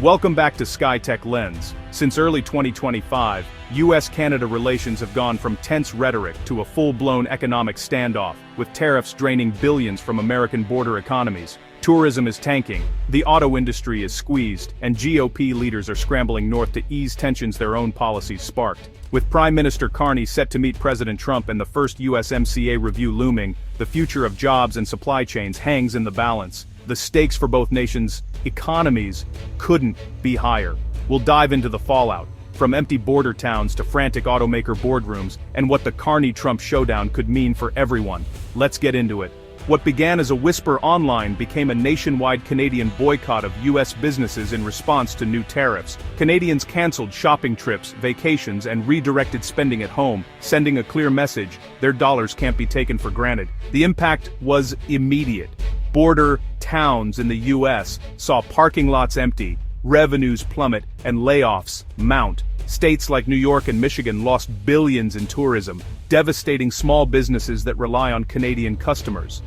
Welcome back to Skytech-Lens. Since early 2025, US-Canada relations have gone from tense rhetoric to a full-blown economic standoff, with tariffs draining billions from American border economies. Tourism is tanking, the auto industry is squeezed, and GOP leaders are scrambling north to ease tensions their own policies sparked. With Prime Minister Carney set to meet President Trump and the first USMCA review looming, the future of jobs and supply chains hangs in the balance. The stakes for both nations' economies couldn't be higher. We'll dive into the fallout, from empty border towns to frantic automaker boardrooms, and what the Carney-Trump showdown could mean for everyone. Let's get into it. What began as a whisper online became a nationwide Canadian boycott of US businesses in response to new tariffs. Canadians canceled shopping trips, vacations, and redirected spending at home, sending a clear message: their dollars can't be taken for granted. The impact was immediate. Border towns in the US saw parking lots empty, revenues plummet, and layoffs mount. States like New York and Michigan lost billions in tourism, devastating small businesses that rely on Canadian customers.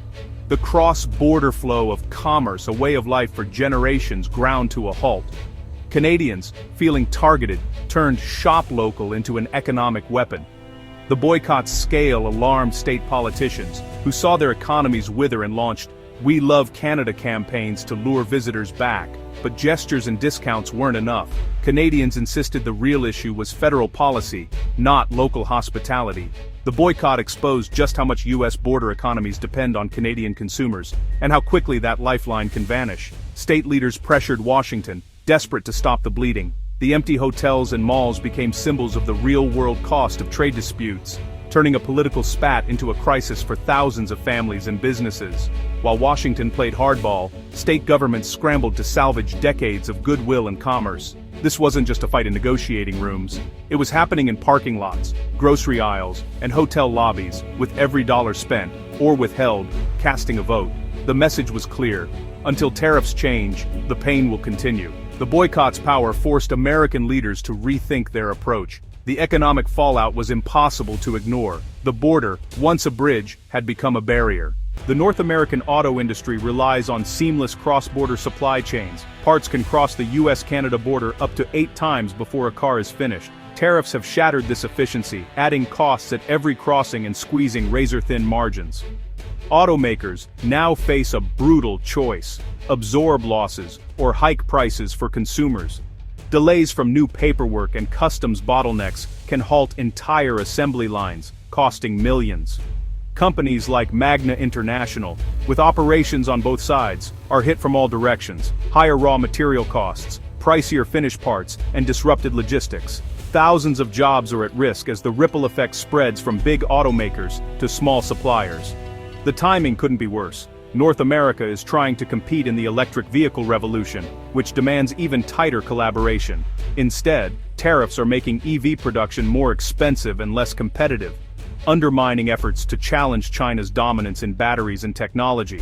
The cross-border flow of commerce, a way of life for generations, ground to a halt. Canadians, feeling targeted, turned shop local into an economic weapon. The boycott's scale alarmed state politicians, who saw their economies wither and launched "We Love Canada" campaigns to lure visitors back. But gestures and discounts weren't enough. Canadians insisted the real issue was federal policy, not local hospitality. The boycott exposed just how much US border economies depend on Canadian consumers, and how quickly that lifeline can vanish. State leaders pressured Washington, desperate to stop the bleeding. The empty hotels and malls became symbols of the real-world cost of trade disputes, turning a political spat into a crisis for thousands of families and businesses. While Washington played hardball, state governments scrambled to salvage decades of goodwill and commerce. This wasn't just a fight in negotiating rooms. It was happening in parking lots, grocery aisles, and hotel lobbies, with every dollar spent, or withheld, casting a vote. The message was clear: until tariffs change, the pain will continue. The boycott's power forced American leaders to rethink their approach. The economic fallout was impossible to ignore. The border, once a bridge, had become a barrier. The North American auto industry relies on seamless cross-border supply chains. Parts can cross the US-Canada border up to 8 times before a car is finished. Tariffs have shattered this efficiency, adding costs at every crossing and squeezing razor-thin margins. Automakers now face a brutal choice: absorb losses or hike prices for consumers. Delays from new paperwork and customs bottlenecks can halt entire assembly lines, costing millions. Companies like Magna International, with operations on both sides, are hit from all directions: higher raw material costs, pricier finished parts, and disrupted logistics. Thousands of jobs are at risk as the ripple effect spreads from big automakers to small suppliers. The timing couldn't be worse. North America is trying to compete in the electric vehicle revolution, which demands even tighter collaboration. Instead, tariffs are making EV production more expensive and less competitive, undermining efforts to challenge China's dominance in batteries and technology.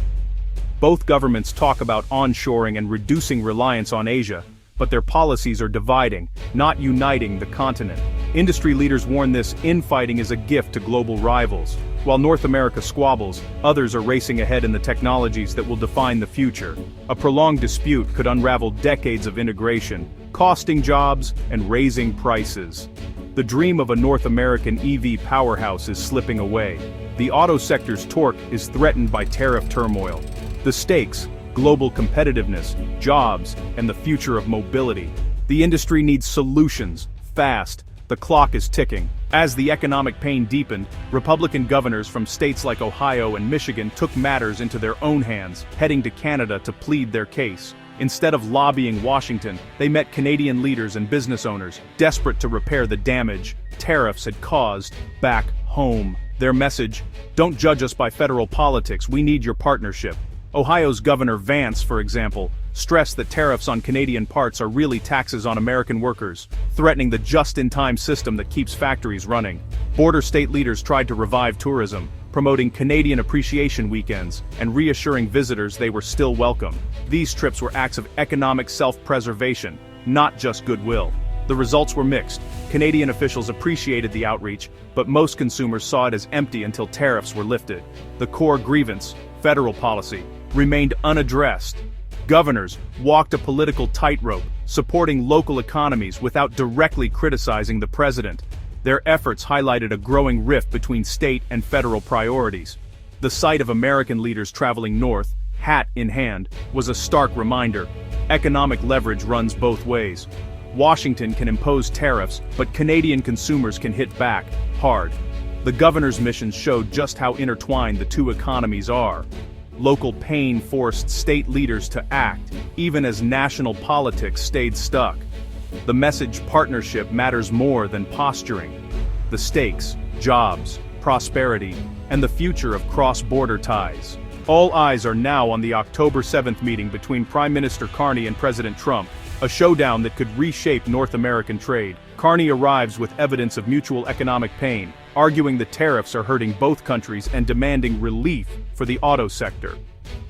Both governments talk about onshoring and reducing reliance on Asia, but their policies are dividing, not uniting the continent. Industry leaders warn this infighting is a gift to global rivals. While North America squabbles, others are racing ahead in the technologies that will define the future. A prolonged dispute could unravel decades of integration, costing jobs and raising prices. The dream of a North American EV powerhouse is slipping away. The auto sector's torque is threatened by tariff turmoil. The stakes: global competitiveness, jobs, and the future of mobility. The industry needs solutions, fast. The clock is ticking. As the economic pain deepened, Republican governors from states like Ohio and Michigan took matters into their own hands, heading to Canada to plead their case. Instead of lobbying Washington, they met Canadian leaders and business owners, desperate to repair the damage tariffs had caused back home. Their message: don't judge us by federal politics, we need your partnership. Ohio's Governor Vance, for example, stressed that tariffs on Canadian parts are really taxes on American workers, threatening the just-in-time system that keeps factories running. Border state leaders tried to revive tourism, promoting Canadian appreciation weekends and reassuring visitors they were still welcome. These trips were acts of economic self-preservation, not just goodwill. The results were mixed. Canadian officials appreciated the outreach, but most consumers saw it as empty until tariffs were lifted. The core grievance, federal policy, remained unaddressed. Governors walked a political tightrope, supporting local economies without directly criticizing the president. Their efforts highlighted a growing rift between state and federal priorities. The sight of American leaders traveling north, hat in hand, was a stark reminder. Economic leverage runs both ways. Washington can impose tariffs, but Canadian consumers can hit back hard. The governor's missions showed just how intertwined the two economies are. Local pain forced state leaders to act, even as national politics stayed stuck. The message partnership matters more than posturing. The stakes, jobs, prosperity, and the future of cross-border ties. All eyes are now on the October 7th meeting between Prime Minister Carney and President Trump, a showdown that could reshape North American trade. Carney arrives with evidence of mutual economic pain, arguing the tariffs are hurting both countries and demanding relief for the auto sector.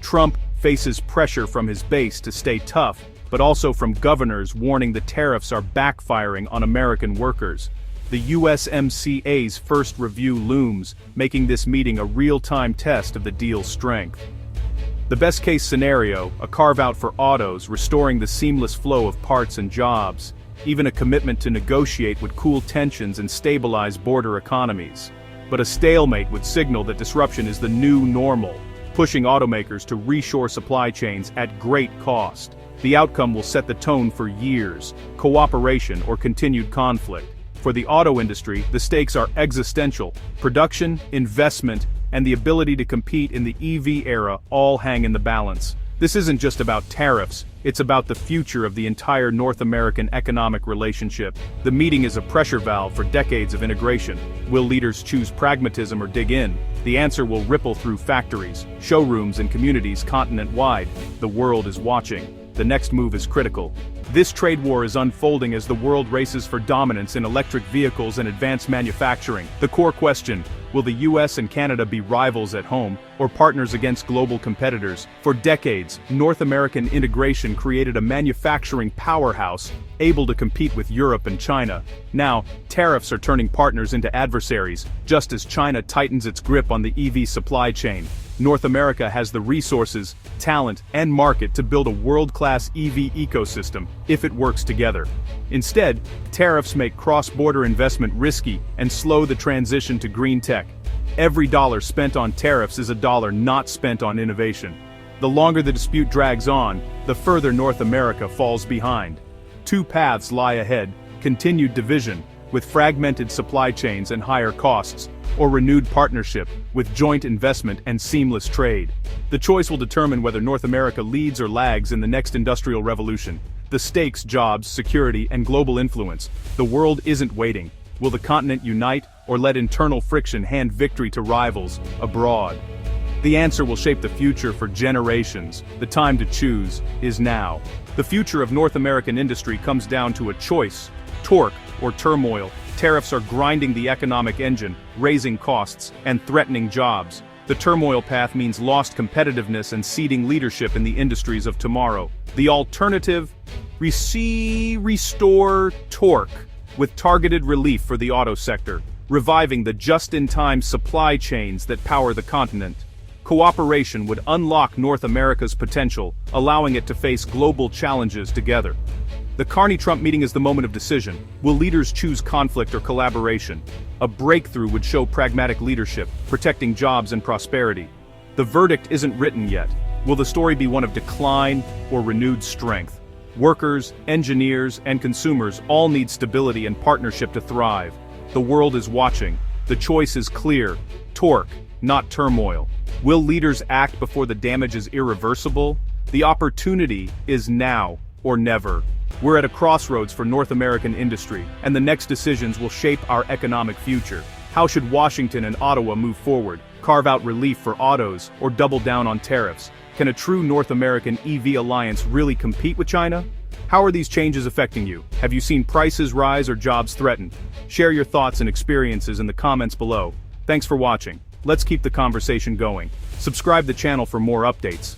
Trump faces pressure from his base to stay tough, but also from governors warning the tariffs are backfiring on American workers. The USMCA's first review looms, making this meeting a real-time test of the deal's strength. The best-case scenario, a carve-out for autos, restoring the seamless flow of parts and jobs. Even a commitment to negotiate would cool tensions and stabilize border economies. But a stalemate would signal that disruption is the new normal, pushing automakers to reshore supply chains at great cost. The outcome will set the tone for years: cooperation or continued conflict. For the auto industry, the stakes are existential. Production, investment, and the ability to compete in the EV era all hang in the balance. This isn't just about tariffs, it's about the future of the entire North American economic relationship. The meeting is a pressure valve for decades of integration. Will leaders choose pragmatism or dig in? The answer will ripple through factories, showrooms, and communities continent-wide. The world is watching. The next move is critical. This trade war is unfolding as the world races for dominance in electric vehicles and advanced manufacturing. The core question: will the US and Canada be rivals at home, or partners against global competitors? For decades, North American integration created a manufacturing powerhouse, able to compete with Europe and China. Now, tariffs are turning partners into adversaries, just as China tightens its grip on the EV supply chain. North America has the resources, talent, and market to build a world-class EV ecosystem, if it works together. Instead, tariffs make cross-border investment risky and slow the transition to green tech. Every dollar spent on tariffs is a dollar not spent on innovation. The longer the dispute drags on, the further North America falls behind. Two paths lie ahead: continued division, with fragmented supply chains and higher costs, or renewed partnership, with joint investment and seamless trade. The choice will determine whether North America leads or lags in the next industrial revolution. The stakes: jobs, security, and global influence. The world isn't waiting. Will the continent unite, or let internal friction hand victory to rivals abroad? The answer will shape the future for generations. The time to choose is now. The future of North American industry comes down to a choice: torque or turmoil. Tariffs are grinding the economic engine, raising costs, and threatening jobs. The turmoil path means lost competitiveness and ceding leadership in the industries of tomorrow. The alternative: restore torque, with targeted relief for the auto sector, reviving the just-in-time supply chains that power the continent. Cooperation would unlock North America's potential, allowing it to face global challenges together. The Carney-Trump meeting is the moment of decision. Will leaders choose conflict or collaboration? A breakthrough would show pragmatic leadership, protecting jobs and prosperity. The verdict isn't written yet. Will the story be one of decline or renewed strength? Workers, engineers, and consumers all need stability and partnership to thrive. The world is watching. The choice is clear: torque, not turmoil. Will leaders act before the damage is irreversible? The opportunity is now or never. We're at a crossroads for North American industry, and the next decisions will shape our economic future. How should Washington and Ottawa move forward? Carve out relief for autos, or double down on tariffs? Can a true North American EV alliance really compete with China? How are these changes affecting you? Have you seen prices rise or jobs threatened? Share your thoughts and experiences in the comments below. Thanks for watching. Let's keep the conversation going. Subscribe to the channel for more updates.